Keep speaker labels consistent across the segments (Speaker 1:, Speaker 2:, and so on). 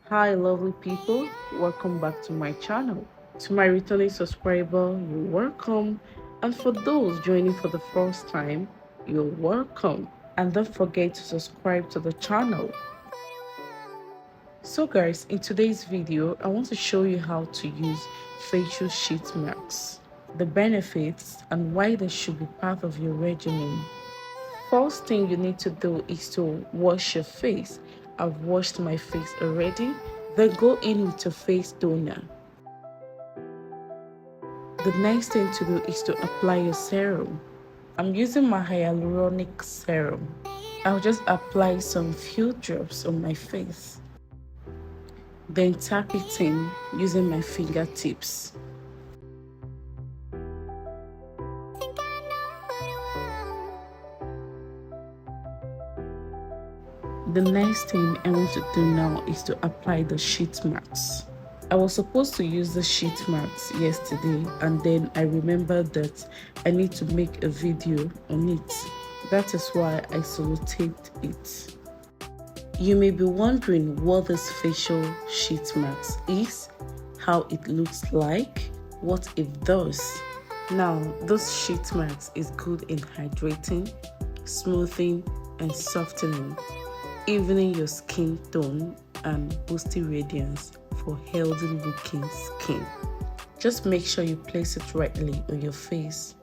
Speaker 1: Hi lovely people, welcome back to my channel. To my returning subscriber, you're welcome, and for those joining for the first time, you're welcome. And don't forget to subscribe to the channel. So guys, in today's video I want to show you how to use facial sheet masks, the benefits and why they should be part of your regimen. First thing you need to do is to wash your face. I've washed my face already. Then go in with your face toner. The next thing to do is to apply your serum. I'm using my hyaluronic serum. I'll just apply some few drops on my face. Then tap it in using my fingertips. The next thing I want to do now is to apply the sheet masks. I was supposed to use the sheet masks yesterday, and then I remembered that I need to make a video on it. That is why I solo-taped it. You may be wondering what this facial sheet mask is, how it looks like, what it does. Now, this sheet mask is good in hydrating, smoothing, and softening, evening your skin tone and boosting radiance for healthy looking skin. Just make sure you place it rightly on your face.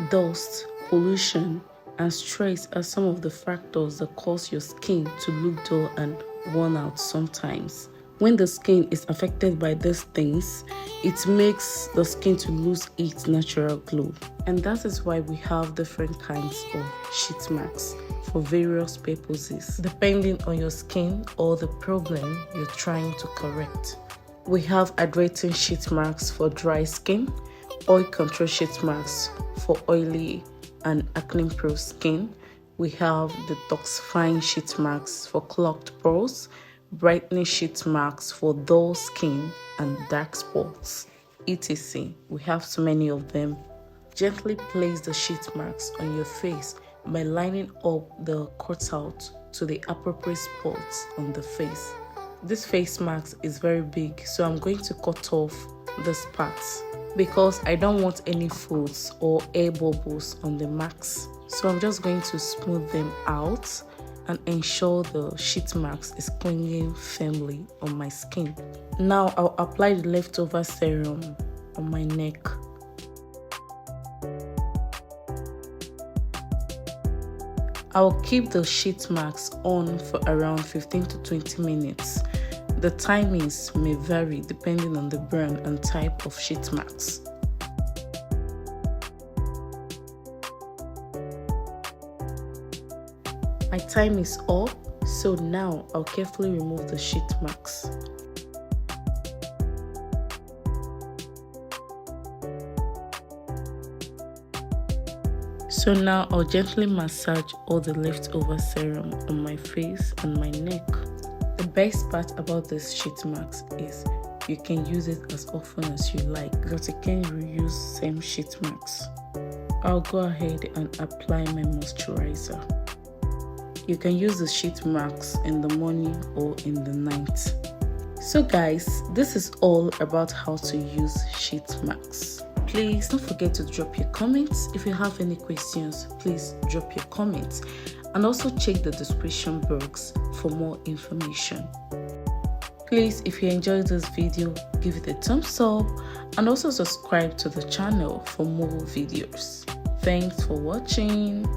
Speaker 1: Dust, pollution, and stress are some of the factors that cause your skin to look dull and worn out sometimes. When the skin is affected by these things, it makes the skin to lose its natural glow. And that is why we have different kinds of sheet masks for various purposes, depending on your skin or the problem you're trying to correct. We have hydrating sheet masks for dry skin, oil control sheet masks for oily and acne-prone skin. We have detoxifying sheet masks for clogged pores, brightening sheet masks for dull skin and dark spots, etc. We have so many of them. Gently place the sheet masks on your face by lining up the cutout to the appropriate spots on the face. This face mask is very big, so I'm going to cut off this part because I don't want any folds or air bubbles on the mask. So I'm just going to smooth them out and ensure the sheet mask is clinging firmly on my skin. Now I'll apply the leftover serum on my neck. I'll keep the sheet mask on for around 15 to 20 minutes. The timings may vary depending on the brand and type of sheet mask. My time is up, so now I'll carefully remove the sheet mask. So now I'll gently massage all the leftover serum on my face and my neck. The best part about this sheet mask is you can use it as often as you like because you can reuse same sheet masks. I'll go ahead and apply my moisturizer. You can use the sheet masks in the morning or in the night. So guys, this is all about how to use sheet masks. Please don't forget to drop your comments. If you have any questions, please drop your comments. And also check the description box for more information. Please, if you enjoyed this video, give it a thumbs up and also subscribe to the channel for more videos. Thanks for watching.